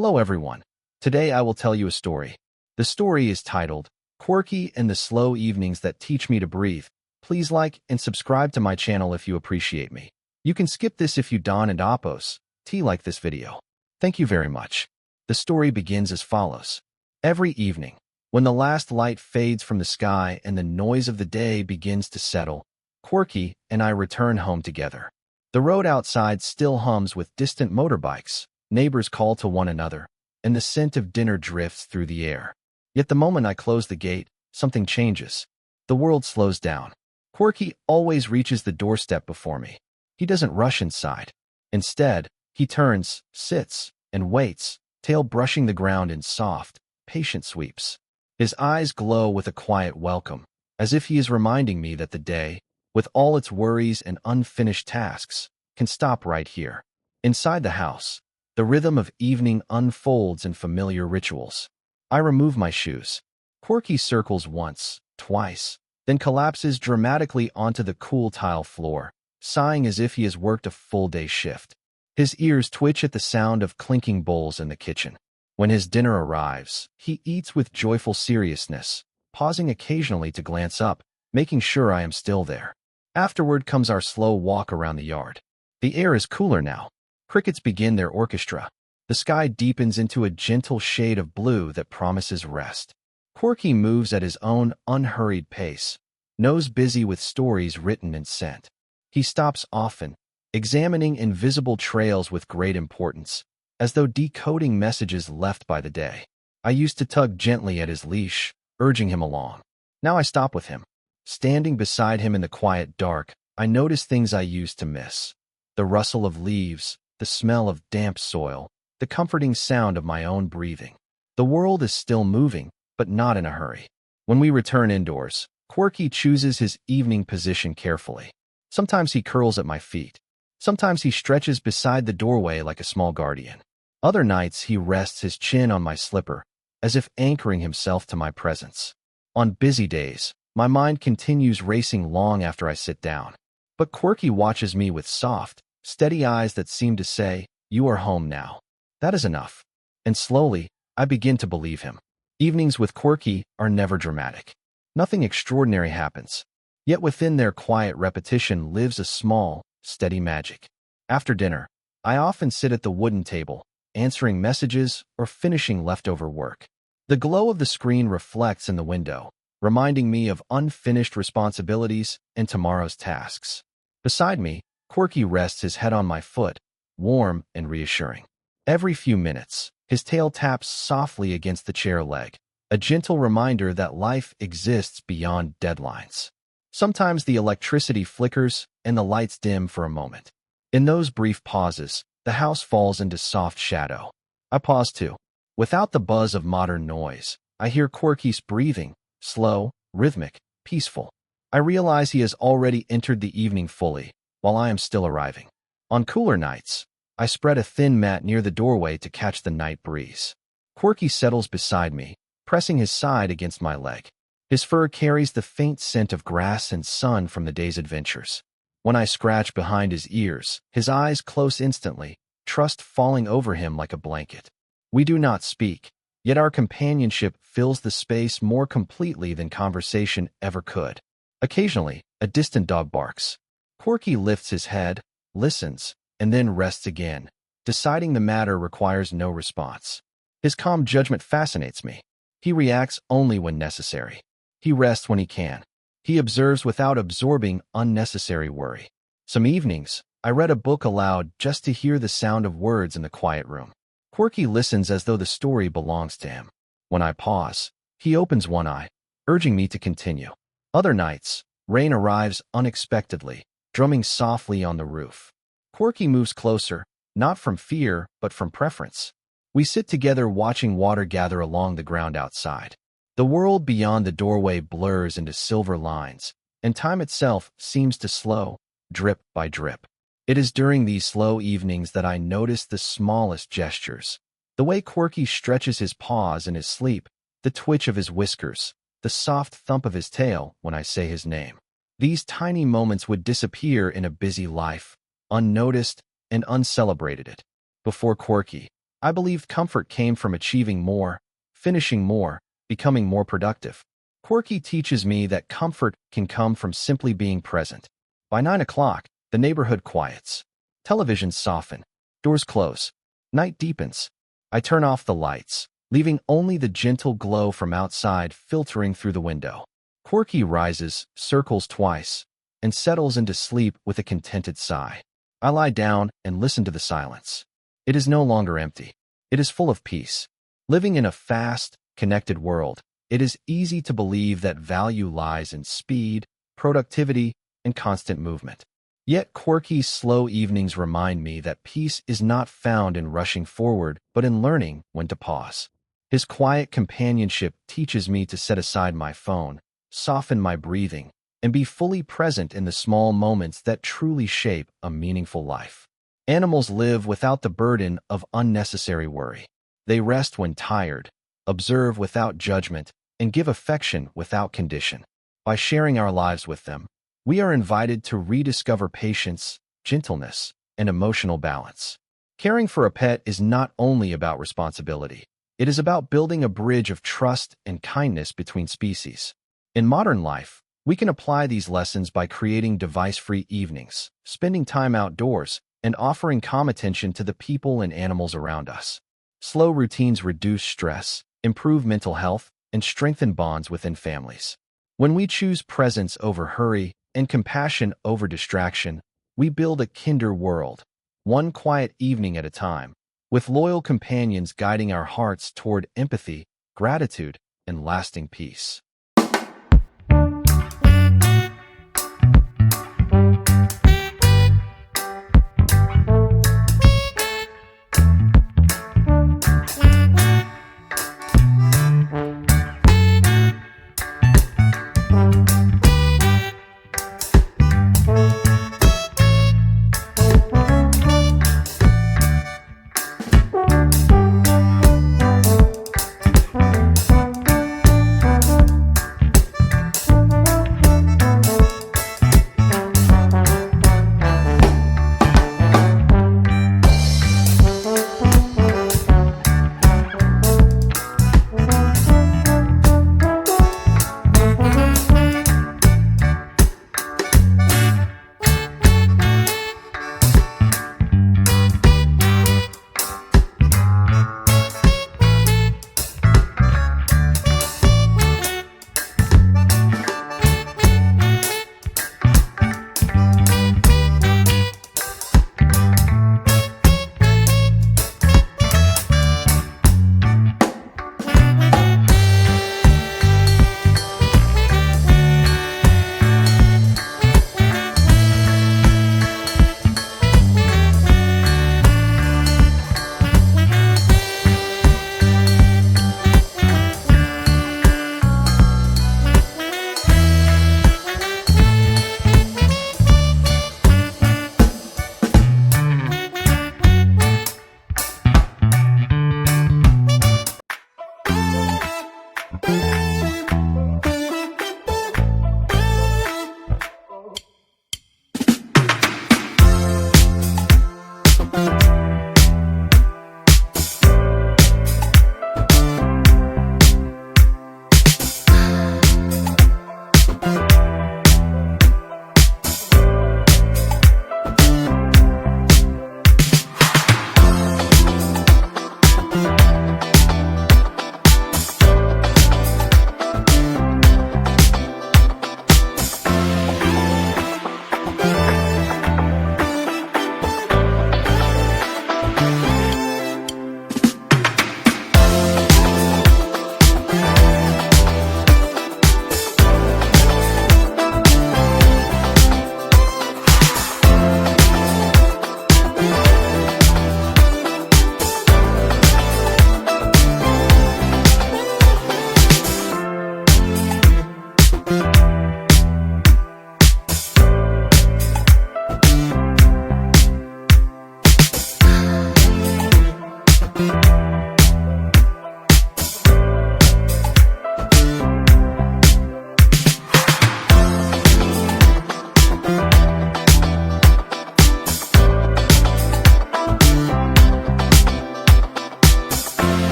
Hello everyone. Today I will tell you a story. The story is titled, Quirky and the Slow Evenings That Teach Me to Breathe. Please like and subscribe to my channel if you appreciate me. You can skip this if you don and oppose. Like this video. Thank you very much. The story begins as follows. Every evening, when the last light fades from the sky and the noise of the day begins to settle, Quirky and I return home together. The road outside still hums with distant motorbikes. Neighbors call to one another, and the scent of dinner drifts through the air. Yet the moment I close the gate, something changes. The world slows down. Quirky always reaches the doorstep before me. He doesn't rush inside. Instead, he turns, sits, and waits, tail brushing the ground in soft, patient sweeps. His eyes glow with a quiet welcome, as if he is reminding me that the day, with all its worries and unfinished tasks, can stop right here. Inside the house, the rhythm of evening unfolds in familiar rituals. I remove my shoes. Quirky circles once, twice, then collapses dramatically onto the cool tile floor, sighing as if he has worked a full-day shift. His ears twitch at the sound of clinking bowls in the kitchen. When his dinner arrives, he eats with joyful seriousness, pausing occasionally to glance up, making sure I am still there. Afterward comes our slow walk around the yard. The air is cooler now. Crickets begin their orchestra. The sky deepens into a gentle shade of blue that promises rest. Quirky moves at his own unhurried pace, nose busy with stories written and sent. He stops often, examining invisible trails with great importance, as though decoding messages left by the day. I used to tug gently at his leash, urging him along. Now I stop with him. Standing beside him in the quiet dark, I notice things I used to miss. The rustle of leaves, the smell of damp soil, the comforting sound of my own breathing. The world is still moving, but not in a hurry. When we return indoors, Quirky chooses his evening position carefully. Sometimes he curls at my feet. Sometimes he stretches beside the doorway like a small guardian. Other nights he rests his chin on my slipper, as if anchoring himself to my presence. On busy days, my mind continues racing long after I sit down. But Quirky watches me with soft, steady eyes that seem to say, "You are home now." That is enough. And slowly, I begin to believe him. Evenings with Quirky are never dramatic. Nothing extraordinary happens. Yet within their quiet repetition lives a small, steady magic. After dinner, I often sit at the wooden table, answering messages or finishing leftover work. The glow of the screen reflects in the window, reminding me of unfinished responsibilities and tomorrow's tasks. Beside me, Quirky rests his head on my foot, warm and reassuring. Every few minutes, his tail taps softly against the chair leg, a gentle reminder that life exists beyond deadlines. Sometimes the electricity flickers and the lights dim for a moment. In those brief pauses, the house falls into soft shadow. I pause too. Without the buzz of modern noise, I hear Quirky's breathing, slow, rhythmic, peaceful. I realize he has already entered the evening fully, while I am still arriving. On cooler nights, I spread a thin mat near the doorway to catch the night breeze. Quirky settles beside me, pressing his side against my leg. His fur carries the faint scent of grass and sun from the day's adventures. When I scratch behind his ears, his eyes close instantly, trust falling over him like a blanket. We do not speak, yet our companionship fills the space more completely than conversation ever could. Occasionally, a distant dog barks. Quirky lifts his head, listens, and then rests again, deciding the matter requires no response. His calm judgment fascinates me. He reacts only when necessary. He rests when he can. He observes without absorbing unnecessary worry. Some evenings, I read a book aloud just to hear the sound of words in the quiet room. Quirky listens as though the story belongs to him. When I pause, he opens one eye, urging me to continue. Other nights, rain arrives unexpectedly, drumming softly on the roof. Quirky moves closer, not from fear, but from preference. We sit together watching water gather along the ground outside. The world beyond the doorway blurs into silver lines, and time itself seems to slow, drip by drip. It is during these slow evenings that I notice the smallest gestures. The way Quirky stretches his paws in his sleep, the twitch of his whiskers, the soft thump of his tail when I say his name. These tiny moments would disappear in a busy life, unnoticed and uncelebrated. Before Quirky, I believed comfort came from achieving more, finishing more, becoming more productive. Quirky teaches me that comfort can come from simply being present. By 9 o'clock, the neighborhood quiets. Televisions soften. Doors close. Night deepens. I turn off the lights, leaving only the gentle glow from outside filtering through the window. Quirky rises, circles twice, and settles into sleep with a contented sigh. I lie down and listen to the silence. It is no longer empty. It is full of peace. Living in a fast, connected world, it is easy to believe that value lies in speed, productivity, and constant movement. Yet Quirky's slow evenings remind me that peace is not found in rushing forward, but in learning when to pause. His quiet companionship teaches me to set aside my phone, soften my breathing, and be fully present in the small moments that truly shape a meaningful life. Animals live without the burden of unnecessary worry. They rest when tired, observe without judgment, and give affection without condition. By sharing our lives with them, we are invited to rediscover patience, gentleness, and emotional balance. Caring for a pet is not only about responsibility. It is about building a bridge of trust and kindness between species. In modern life, we can apply these lessons by creating device-free evenings, spending time outdoors, and offering calm attention to the people and animals around us. Slow routines reduce stress, improve mental health, and strengthen bonds within families. When we choose presence over hurry and compassion over distraction, we build a kinder world, one quiet evening at a time, with loyal companions guiding our hearts toward empathy, gratitude, and lasting peace.